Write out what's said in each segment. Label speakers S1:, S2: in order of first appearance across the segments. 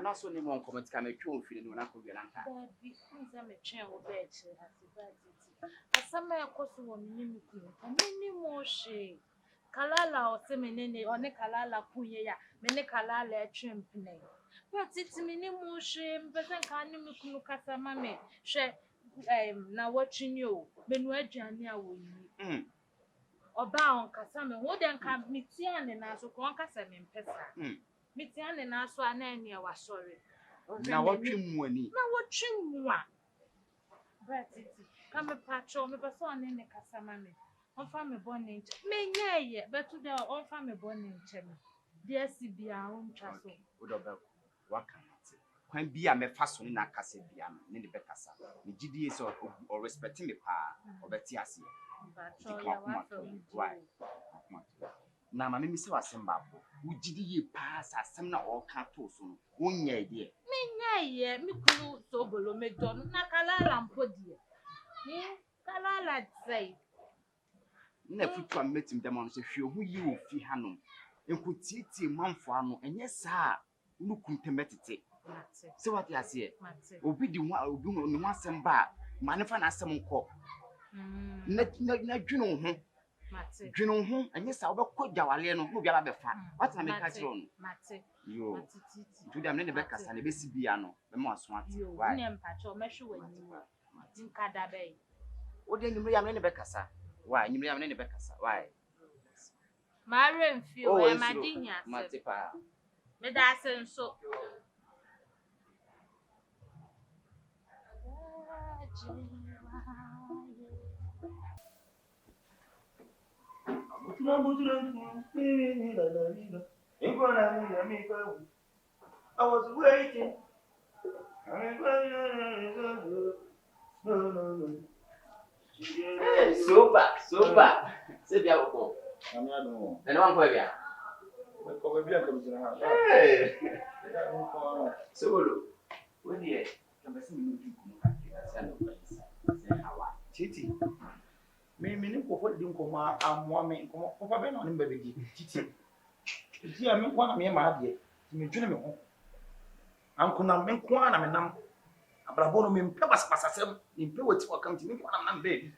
S1: Not so many comments can make you feel no na ko bi lanka.
S2: Baby, things am chen wo be che asama ekoso wo mini kunu. Omini mo she. Kalala o se menene one kalala kunye ya. Mene kalala etwempne. But it's mini mo she mpese kan ni kunu kasa mame. Hwe na watching o. Menu aduane a wo yi. Obaa on kasa me wo den ka mitiane na so kon kasa me mpesa. Mitiane na so anani e wa sorry.
S1: Na watwemu ani.
S2: Na watwemu a. But it come patcho me person ane kasa mame. On fa me boni nche. Me nyeye but today on fa me boni nche me. Dia si bia on twa so.
S1: Odobe waka nti. Kwan bia me fa so ni na kasa bia no ne be kasa. Me gidie so o respect me pa. Obeti ase. Why? Na mama mi se wasem babo. Wo gidie pa asem na o ka to so no. Wo nya de.
S2: Me nyeye mi kunu Sobolo me don na Kalala mpodie. Kalala say.
S1: Na futu am metim dem on se hwe ho yi ofi hanom. Enkotieti manfo ano enye saa nu kuntemetete. Se what you say? Obi di obi no asem ba ma ne fa na asem nko. Na dwunu ho. Dwunu ho enye saa obekọ jawale no obi aba be fa. What na me ka kire on? Yo. Tu dem ne be kasa na be si bia no be mo aso ate.
S2: Why? Ne mpacho mehwe wani. Nkada be.
S1: O de nyimre yam ne be kasa. Why? Nyimre yam ne be kasa. Why?
S2: Mare mfio e madinya se.
S1: Matepa.
S2: Me da senso.
S3: I was waiting.
S1: Hey, super. Se bia boko.
S3: I'm not no.
S1: Na wan kwa bia.
S3: We ko bia kam sina ha.
S1: Hey. Sobolo. Wo die, kan bese mi ndu kumu ka ke asa no kwasa. Se hawa.
S3: Titi. Me ni ko fodi nko ma amwa me nko papa be no ne ba begi. Titi. Titi a me kwa na me ma ade. Ti me dwene me ho. Anko na me kwa na me nam. Abrabo no me mpe basasasem, me mpe wati wakam ti me kwa na be.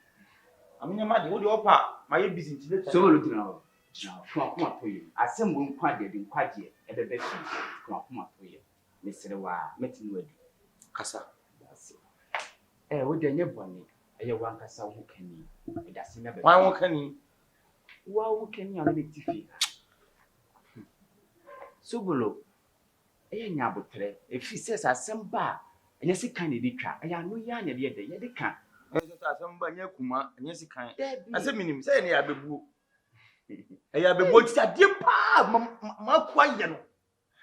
S3: Amenya ma de wo de opa ma ye busy ti later.
S1: Sobolo dina ho. Na kwa kuma toyi. Asem bo nkwa de nkwaje ebebe fi. Kwa kuma toyi. Mesere wa metin wadi.
S3: Kasa.
S1: Wo de nye boni. Eye wan kasa ho kani. Edase me be.
S3: Wan wo kani.
S1: Wa wo kani ala be tifi. Sobolo. Eye nya botre. Efi ses asem ba. Enye Sika ne di twa. Eye anu ya ne de ye de kan.
S3: Asem ba nya kuma nya Sika. Asem minim say ne ya bebuo. Eya bebuo ti ade pa ma kwa ye no.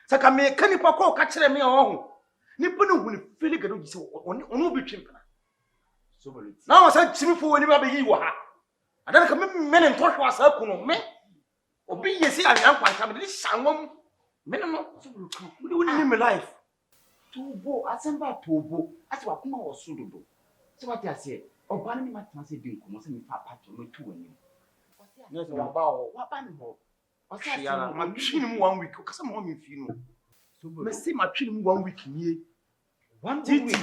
S3: Saka me kani pa ko ka kire me ho. Nipa no huni fili gado gise onu bi twempena.
S1: Sobolo.
S3: Na wasa chimifo woni ba be yi wo ha. Adana ka me ne ntohwe asa ku no me. Obi yesi anyan kwanta me de shanwom. Me no Sobolo kan. Woni ni me life.
S1: Tubo asemba tubo. Ati wa kuma wo sudodo. Se what you say? Oba ni ma tan se din ko mo se mi fa pato no tu wani.
S3: Yes, wa ba ho.
S1: Wa ba mi ho. O se
S3: Ya ma twini mu 1 week. O kasa mo mi fi no. Me say ma twini mu 1 week nie.
S1: 1
S3: week.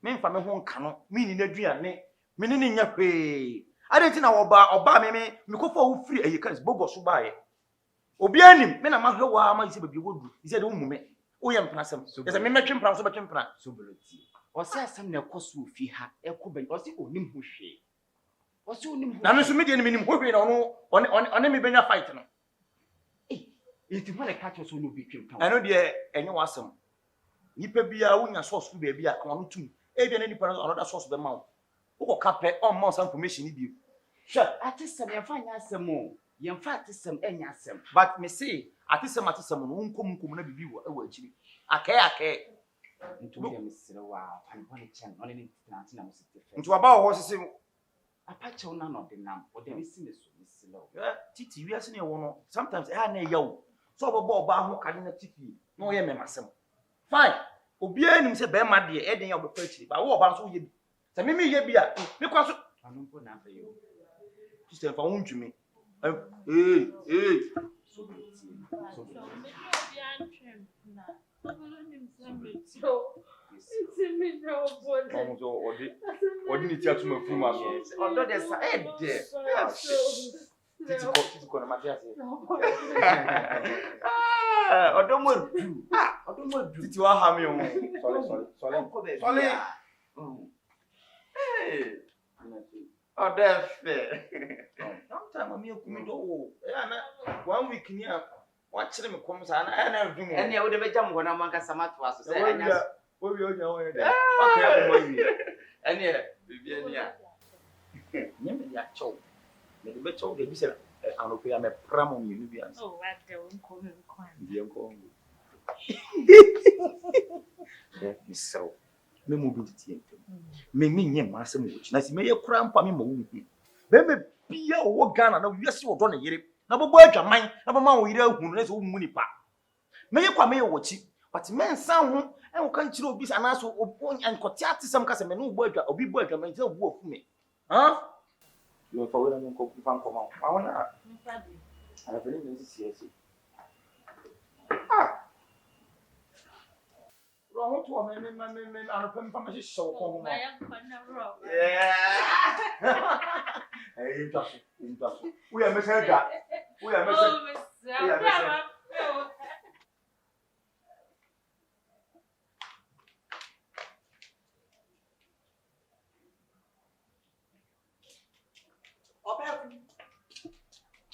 S3: Me mfa me ho nka no. Me ni naduane. Me ni nya hwee. Ade nti na oba me kofo wo free ayikas bogoso ba ye. Obi anim me na ma hwe wa ma ise bebi wodu. Ise de wo mu me. O yɛ mpnasɛm. Ɛsɛ me metwe mpra so betwe mpra.
S1: Sobolo ti. Ɔsɛ asɛm na ɛkɔso fi ha. Ɛkɔ bɛn. Ɔsɛ onim ho hwee. Ɔsɛ onim ho.
S3: Na me so me de ne menim ho hwee na ɔne me benya fight no.
S1: Enti ho na catch so no bi twem kan.
S3: Ɛno de ɛnyɛ wasɛm. Nipa bia wonya source fu baabi a kan tum. Ebia na nipa another source be ma wo. Wo ka pɛ on ma some information ni bi.
S1: Hwɛ, atesɛm yɛfa nya asɛm o. Yɛmfa atesɛm ɛnya asɛm.
S3: But me say atesɛm no nkom na bibi wo ɛwɔ akiri. Akɛ.
S1: Nti wo dem sere wa panpon chen no ne tinante na mo sete fe.
S3: Nti wa ba wo sese
S1: apache wo na no de nam. Wo dem si ne so misilo.
S3: Titi wi ase ne wo no. Sometimes na ya wo. So obobo ba ho kade na titi. Na wo ye memasem. Fine. Obi anim se be ma de e den ya obefa akiri. Ba wo oba so ye bi. Se me ye bi a me kwa so
S1: anumpo na fa yo.
S3: Sister fa wo ntumi. Odi ti atuma fuma so.
S1: Odo de sa
S3: Titi ko na Matias.
S1: Odo mo du. Odo mo du.
S3: Titi wa ha mi o. Sorry.
S1: Hey. Odo fe.
S3: Sometime am here kumi do o. Na 1 week ni a wa kire me kom sa na na adwum.
S1: Ene wo de beja mo na manka samato aso se anya.
S3: Obi onya wo de. Akaya mo yi.
S1: Ene bibia ni a.
S3: Nyame ya chow. Me de be chow de bi se anope ya me pramo mi nu bi an.
S2: Oh, what the uncle kwan.
S3: Ndi enko. So, me mu bi tie ntam. Me nye ma asem wo chi. Na si me ye kura mpa me ma wo hu. Be bia wo Ghana na wiase wo do na yere. Na bobo adwaman, na bama wo yere ahu na so wo mu nipa. Me ye kwa me ye wo chi. But men san ho en wo kan chire obi sana so obo ankote atesem ka se me no bo adwa obi bo adwaman je wo afu me. Ha? You for when I'm going to come out. I want to. I have been in this year. Wrong to a man, and a pen from my show. Yeah. We are Miss Edgar. We are Miss.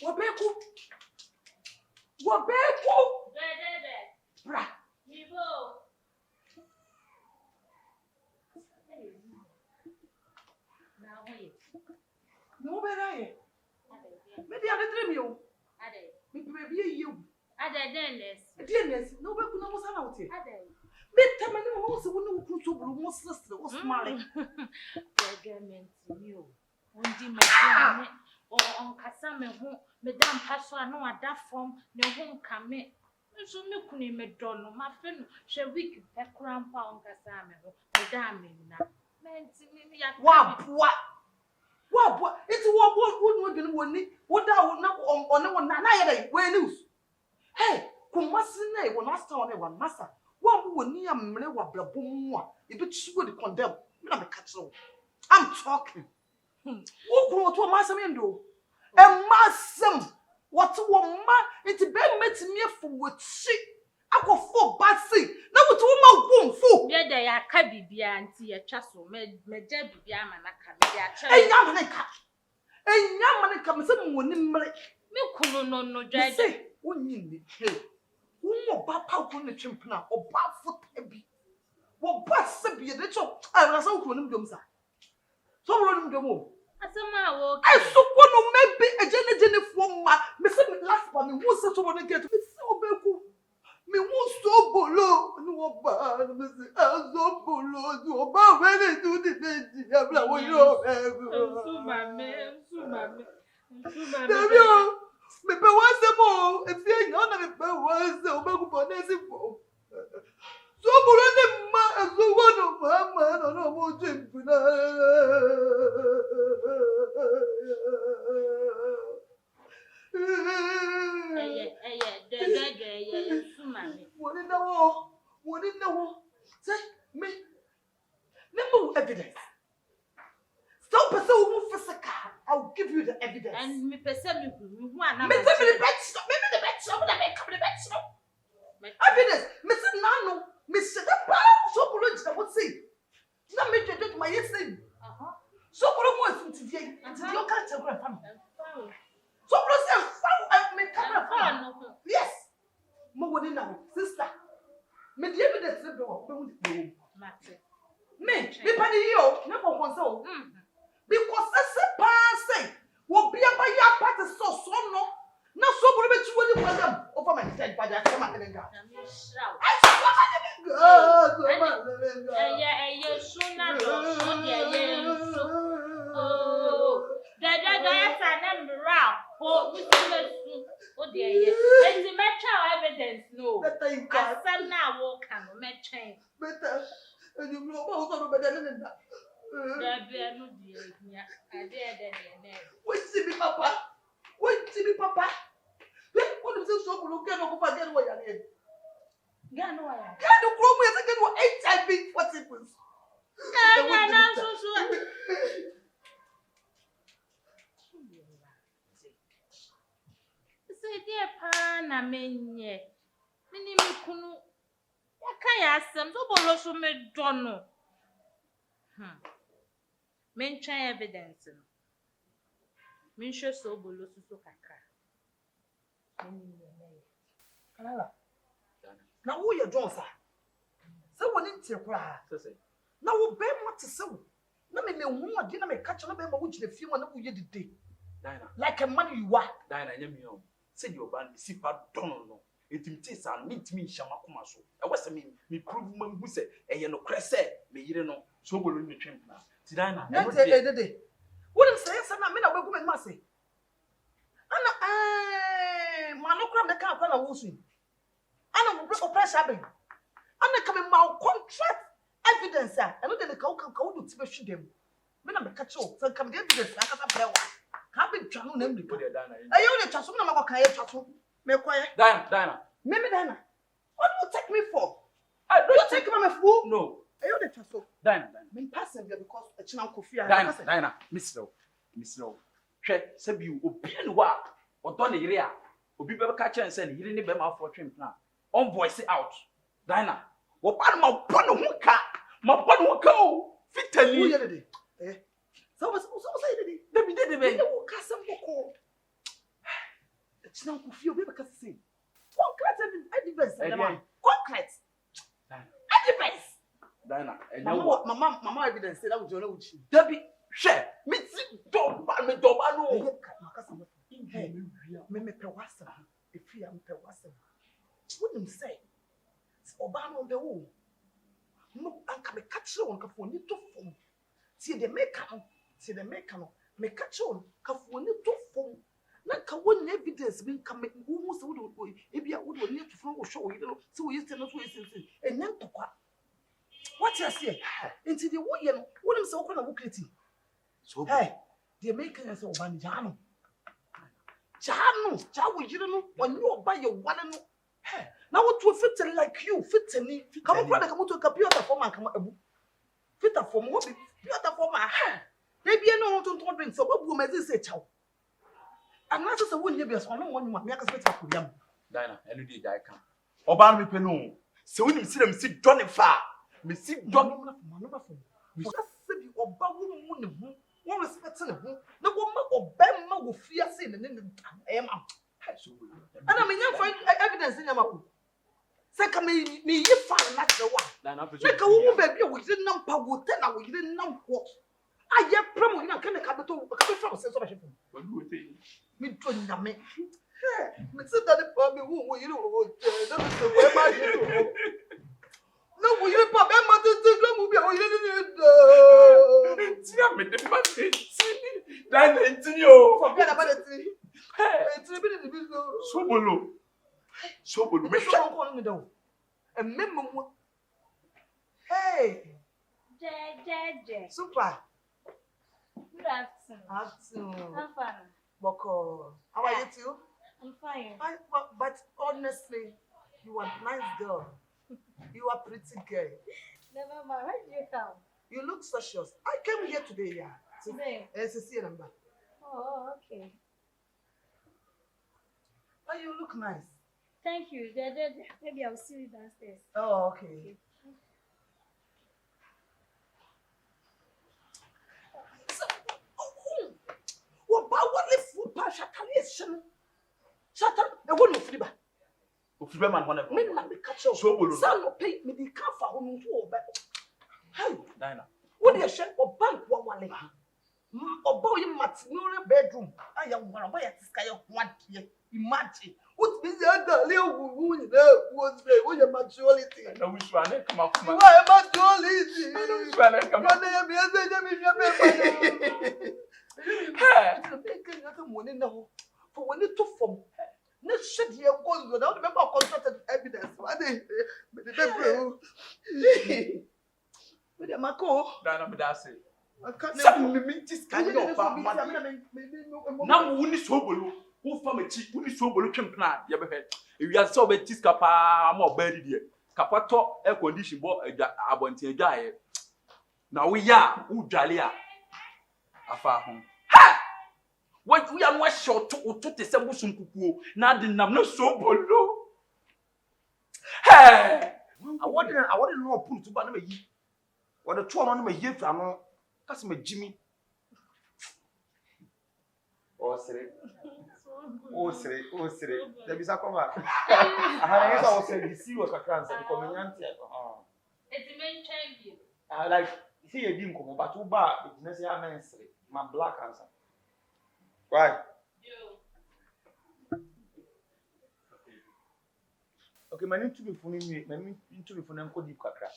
S3: Wabeku. Bra. No better. Maybe I dream you. Maybe you. Dennis. No better was out here. Better man who won't put so blue sister was smiling.
S2: You. My or on Cassame home, Madame Passoa, no, at that form, no home come in. So, no, couldn't make Donald, my friend, shall we keep that grandpa on Cassame, Madame,
S3: what? It's what I not on one night, where news. Hey, Kumasi, when I start one master, one who near me, what Blabuma, if it's good condemn, I'm talking. Who go to a master window? A massam. What a woman? It's a bed met me for what she. I go for bad thing. Now what woman won't fool.
S2: Yeah, they are cabby auntie a chassel, made Debbie Yamanaka.
S3: A Yamanaka. A Yamanaka, someone in my
S2: no, Jay.
S3: Who need it? Who more papa on the chimpna or bad foot heavy? What bus be a little? I was so good. So run the moon. I so one maybe a jenny from my last one who said to want to get me so beku. Me won't Sobolo, no bad, Sobolo, no Obaa, when they do the thing, me once more, if you're not a once, the Obaa Sobolo, the man, so one of my man, or no more drink. What in the war? Say, me. No evidence. Stop us so for Sika. I'll give you the evidence.
S2: And me person me one.
S3: Me tell me the bet stop. Me the bet stop. Me make the bet stop. Evidence. Me say nano. Me say the power. So political. What say? Na me judge my yesterday. So political was today. Until you can't tell grandpa. So political. I me camera. Yes. Mo woni na sister. Me the evidence be wo be me pani yo na Kokonsa o because say pass wo bia ba ya party so no na so bro be chi woni kwagam over my head by that come and ga
S2: eh so na do so de so oh da sana mra ho mi su o de and the evidence no asem na wo kan no me twen
S3: better and you know about so better than that
S2: da be no de ya ade ne
S3: wait see me papa what do you say so bro get no go forget what you
S2: Gano why?
S3: Gano Chrome is again what HIV possible.
S2: Say dear pana menye. Mini me kunu. Yakaya asem Sobolo so me dono. Mention evidence. Mention Sobolo so kakra.
S3: Kalala. Now who you John sir? Someone in Tirkra. Now we bear what to say. No me who again me catch no be ma which the few one who you did. Like a man you are.
S1: Diana, you say your band see part don't know. It imitates and meet me Shamakuma so. I was a me prove who said a yellow crest me you know so will in the train now. Diana,
S3: not a day. Wouldn't say some men are women must say. Anna Manokram the car when I was in. Anna will press having. Anna coming my contract evidence. I know that the cow can go to shoot them. Men are catch up, so come get this. I can't play one. Can't be trying to name the put it down. I only trust one of my car. Me quiet.
S1: Diana.
S3: Maybe Diana. What do you take me for? I don't take me a fool.
S1: No.
S3: I only trust so.
S1: Diana.
S3: Me passing there because a channel coffee.
S1: Diana. Miss Low. Check, said you open work or done a year. Obi be catch and send he didn't be my for trim plan. On voice it out. Diana. What part of my bottom car? My bottom will go. Fit tell you.
S3: Eh? So say the
S1: Let me did the way.
S3: You can't some call. It's not coffee, because say. Concrete evidence. Concrete. Evidence.
S1: Diana.
S3: Mama evidence say that was your own.
S1: Debbie, share. Me see dog, me dog, no.
S3: Me pewasa. If you am pewasa. What them say? Obaa on the wall. No, I can catch you on Cafoni to form. See the maker, me catch on Cafoni to form. Naka one evidence being coming almost would if you would need to throw show, you know, so we used to know and then to what you say into the wood, what am so kind of looking. So, hey, the maker is of one Jano. Jano, you don't know when you are by your one and hey. Now what will fit like you, fit me. Come on, brother, come to a computer for my come fit a form, what be for my hair. Maybe I know what to drink, so what will make this say chow? And that's a wouldn't be a small one, my spit for them.
S1: Diana, and you did I can. Obaa me penu. So when you see them see Johnny Far, me see Johnny
S3: Manova. Just say you Obaa woman, one respect in the room. No woman or Bema will fear sin and then I am. And I mean, you find evidence in your mouth. Second, me, you find natural one. Like a woman, baby, we didn't know power, then I didn't know what. I yet promo in a kind of capital, from a sense of me doing the me. Me said that for me, who you know, that is the way my head. No, we have Papa Mother movie. Forget about it. It's a bit of the business. Sobolo, make sure I'm calling me down. A member. Hey, super.
S2: Good afternoon. I'm fine.
S3: Boko, how are you too?
S2: I'm fine.
S3: But honestly, you are a nice girl. You are a pretty girl.
S2: Never mind. Where did you come?
S3: You look suspicious. I came here today, yeah.
S2: Today?
S3: SCC number.
S2: Oh, okay.
S3: Oh, you look nice.
S2: Thank you. Maybe I'll see you downstairs.
S3: Oh, okay. So, what about what if food passion? Shut up. I want no fliba.
S1: Fliba man, whatever.
S3: Me na me catch up.
S1: Sobolo.
S3: Son no pay me the car for home to obey. Hey,
S1: Diana.
S3: What do you share or bank one? Or boy in matrimonial bedroom. I am one of my sky of 1 year. Imagine. What is the other little woman was there? What your maturity?
S1: I wish you had come up.
S3: Why am I maturity?
S1: I wish you had come up.
S3: For when you took from no shit here goes without remember contracted evidence. What they with the Mako.
S1: Diana, but that's it.
S3: I can't
S1: this kind of now we need Sobolo. Who from a cheap, who is Sobolo plan? You ever heard? If you are so bad, Tiska, I'm more buried here.
S4: kapato air condition bo abontin adwae na wo ya wo dwale a afa ho ha wo ya no ahye to te se busum kukuo na de nam no Sobolo hey
S3: I want no put to ba na mayi what the two no mayi fra no kasi ma jimi o sere there be sakoma aha yes I say see what kakran say community
S2: It's main champion.
S3: like see you din komo but uba business ya men sere my black answer right okay mani to be funi mi mani to be funi nko deep kakra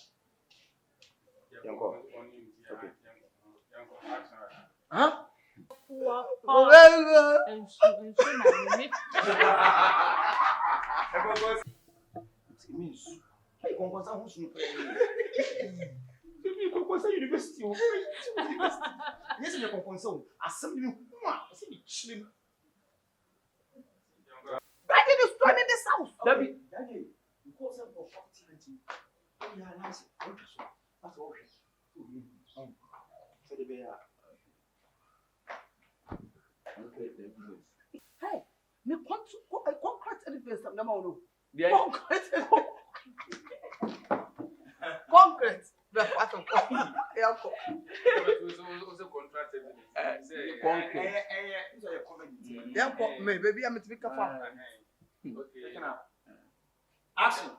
S3: yanko okay huh Kokonsa who's no Kokonsa University. Yes, you Kokonsa. Assembly say me chilling. Daddy is trying in this house. Daddy, you call some for property. Oh yeah, nice. That's all. So the bear. Okay, hey, me concrete edifice am na ma no. Concrete. The part of airport.
S4: Also contract
S3: Concrete.
S1: Airport, me baby, I'm to be careful.
S4: okay.
S3: Action.